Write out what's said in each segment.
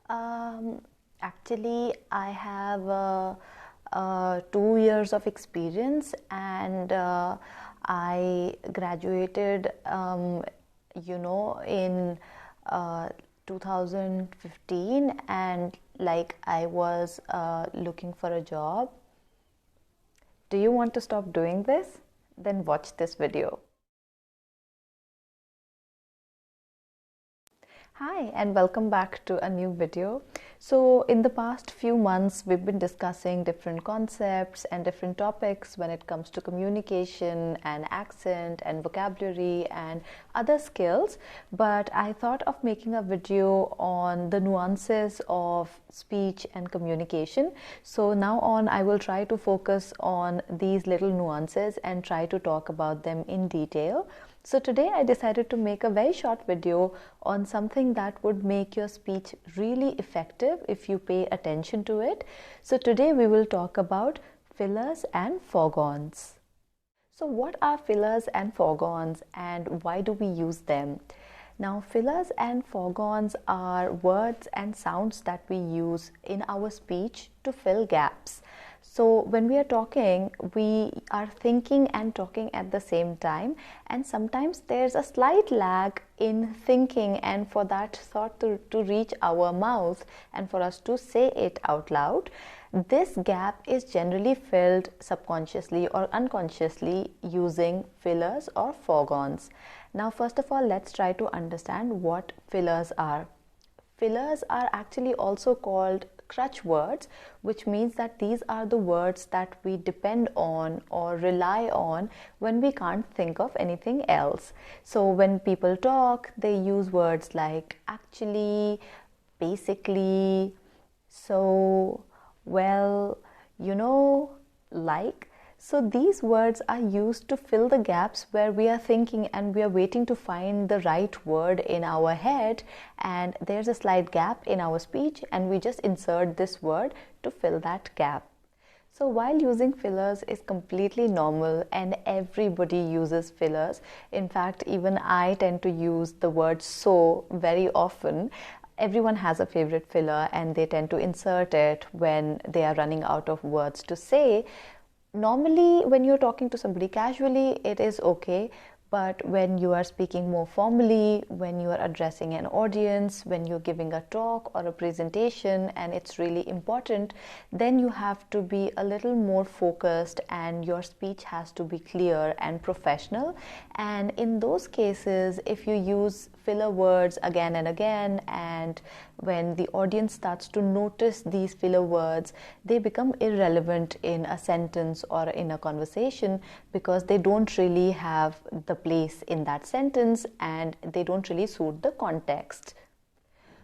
Um, Actually, I have 2 years of experience, and I graduated, in uh, 2015, and like I was looking for a job. Do you want to stop doing this? Then watch this video. Hi, and welcome back to a new video. So in the past few months, we've been discussing different concepts and different topics when it comes to communication and accent and vocabulary and other skills. But I thought of making a video on the nuances of speech and communication. So now on, I will try to focus on these little nuances and try to talk about them in detail. So today I decided to make a very short video on something that would make your speech really effective if you pay attention to it. So today we will talk about fillers and foghorns. So what are fillers and foghorns, and why do we use them? Now, fillers and foghorns are words and sounds that we use in our speech to fill gaps. So when we are talking, we are thinking and talking at the same time, and sometimes there's a slight lag in thinking and for that thought to reach our mouth and for us to say it out loud. This gap is generally filled subconsciously or unconsciously using fillers or foghorns. Now, first of all, let's try to understand what fillers are. Fillers are actually also called crutch words, which means that these are the words that we depend on or rely on when we can't think of anything else. So when people talk, they use words like actually, basically, so, well, like. So these words are used to fill the gaps where we are thinking and we are waiting to find the right word in our head, and there's a slight gap in our speech and we just insert this word to fill that gap. So while using fillers is completely normal and everybody uses fillers, in fact even I tend to use the word so very often. Everyone has a favorite filler and they tend to insert it when they are running out of words to say. Normally, when you're talking to somebody casually, it is okay. But when you are speaking more formally, when you are addressing an audience, when you're giving a talk or a presentation and it's really important, then you have to be a little more focused and your speech has to be clear and professional. And in those cases, if you use filler words again and again, and when the audience starts to notice these filler words, they become irrelevant in a sentence or in a conversation because they don't really have the place in that sentence and they don't really suit the context.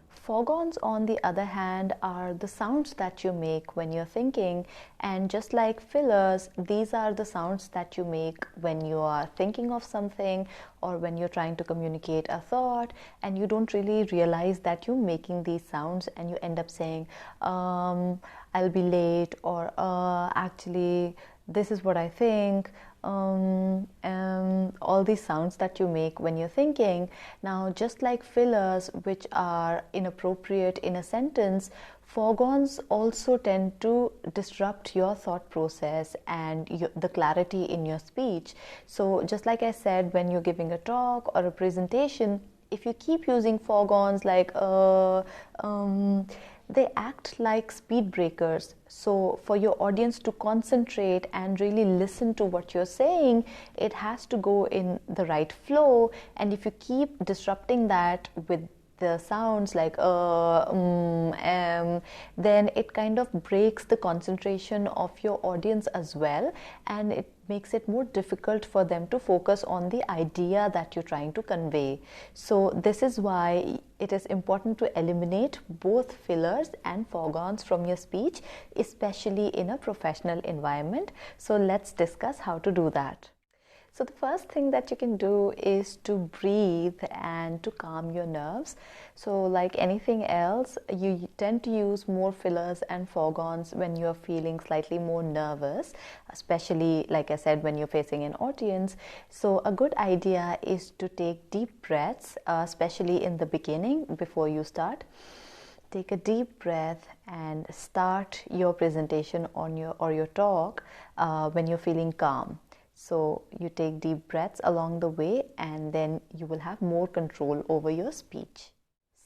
Foghorns, on the other hand, are the sounds that you make when you're thinking, and just like fillers, these are the sounds that you make when you are thinking of something or when you're trying to communicate a thought and you don't really realize that you're making these sounds and you end up saying, I'll be late, or actually, this is what I think. All these sounds that you make when you're thinking. Now, just like fillers, which are inappropriate in a sentence, foghorns also tend to disrupt your thought process and the clarity in your speech. So just like I said, when you're giving a talk or a presentation, if you keep using foghorns like they act like speed breakers. So for your audience to concentrate and really listen to what you're saying, it has to go in the right flow. And if you keep disrupting that with the sounds like then it kind of breaks the concentration of your audience as well, and it makes it more difficult for them to focus on the idea that you're trying to convey. So this is why it is important to eliminate both fillers and foghorns from your speech, especially in a professional environment. So let's discuss how to do that. So the first thing that you can do is to breathe and to calm your nerves. So like anything else, you tend to use more fillers and foghorns when you're feeling slightly more nervous, especially, like I said, when you're facing an audience. So a good idea is to take deep breaths, especially in the beginning before you start. take a deep breath and start your presentation on your talk when you're feeling calm. So you take deep breaths along the way, and then you will have more control over your speech.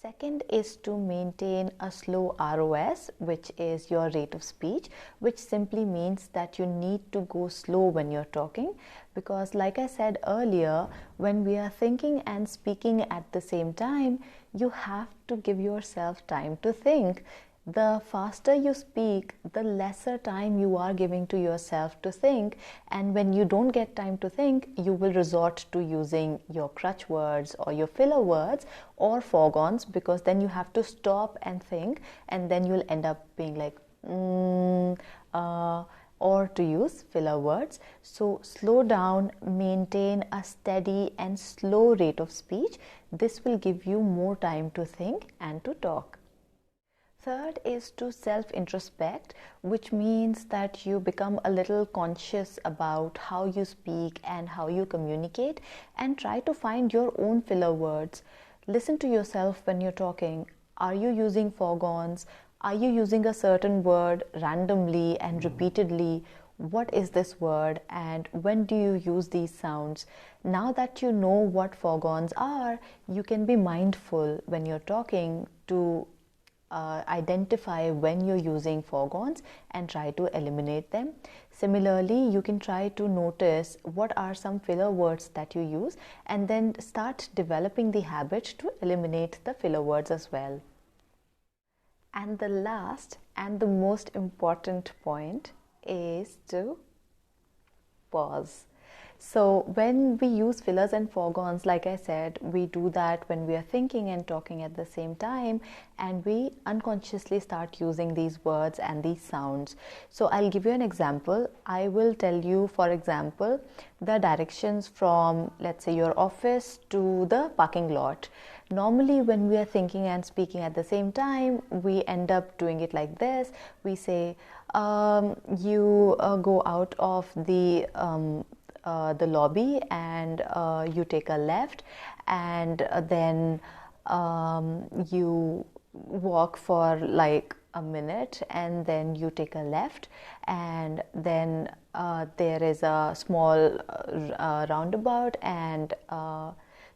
Second is to maintain a slow ROS, which is your rate of speech, which simply means that you need to go slow when you're talking, because like I said earlier, when we are thinking and speaking at the same time, you have to give yourself time to think. The faster you speak, the lesser time you are giving to yourself to think, and when you don't get time to think, you will resort to using your crutch words or your filler words or foghorns, because then you have to stop and think, and then you'll end up being like or to use filler words. So slow down, maintain a steady and slow rate of speech. This will give you more time to think and to talk. Third is to self-introspect, which means that you become a little conscious about how you speak and how you communicate, and try to find your own filler words. Listen to yourself when you're talking. Are you using foghorns? Are you using a certain word randomly and repeatedly? What is this word, and when do you use these sounds? Now that you know what foghorns are, you can be mindful when you're talking to identify when you're using foghorns and try to eliminate them. Similarly, you can try to notice what are some filler words that you use, and then start developing the habit to eliminate the filler words as well. And the last and the most important point is to pause. So when we use fillers and foghorns, like I said, we do that when we are thinking and talking at the same time, and we unconsciously start using these words and these sounds. So I'll give you an example. I will tell you, for example, the directions from, let's say, your office to the parking lot. Normally, when we are thinking and speaking at the same time, we end up doing it like this. We say, you go out of the lobby, and you take a left, and then you walk for like a minute, and then you take a left, and then there is a small roundabout, and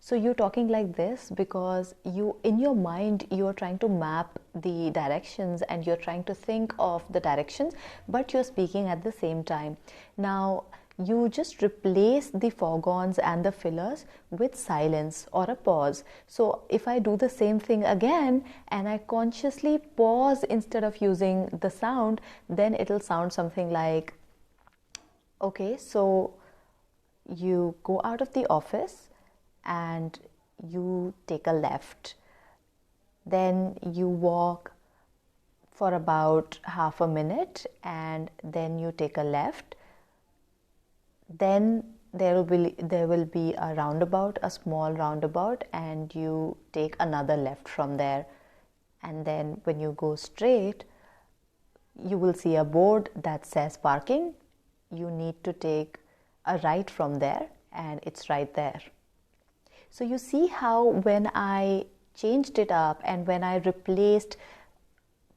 so you're talking like this because you, in your mind, you're trying to map the directions and you're trying to think of the directions, but you're speaking at the same time. Now, you just replace the foghorns and the fillers with silence or a pause. So if I do the same thing again and I consciously pause instead of using the sound, then it'll sound something like, okay, so you go out of the office and you take a left, then you walk for about half a minute, and then you take a left. Then there will be a roundabout, a small roundabout, and you take another left from there. And then when you go straight, you will see a board that says parking. You need to take a right from there, and it's right there. So you see how when I changed it up and when I replaced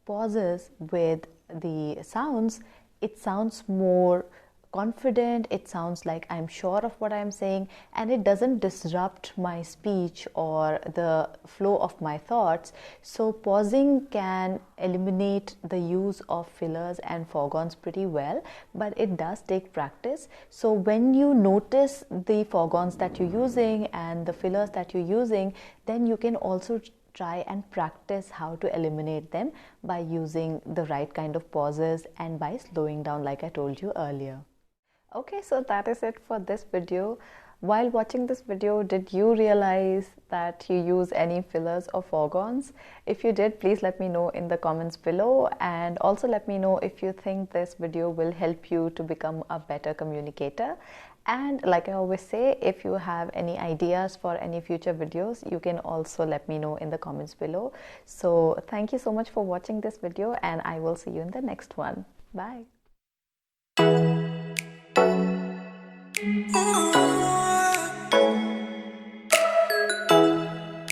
pauses with the sounds, it sounds more confident, it sounds like I'm sure of what I'm saying, and it doesn't disrupt my speech or the flow of my thoughts. So pausing can eliminate the use of fillers and foghorns pretty well, but it does take practice. So when you notice the foghorns that you're using and the fillers that you're using, then you can also try and practice how to eliminate them by using the right kind of pauses and by slowing down, like I told you earlier. Okay, so that is it for this video. While watching this video, did you realize that you use any fillers or foghorns? If you did, please let me know in the comments below, and also let me know if you think this video will help you to become a better communicator. And like I always say, if you have any ideas for any future videos, you can also let me know in the comments below. So thank you so much for watching this video, and I will see you in the next one. Bye.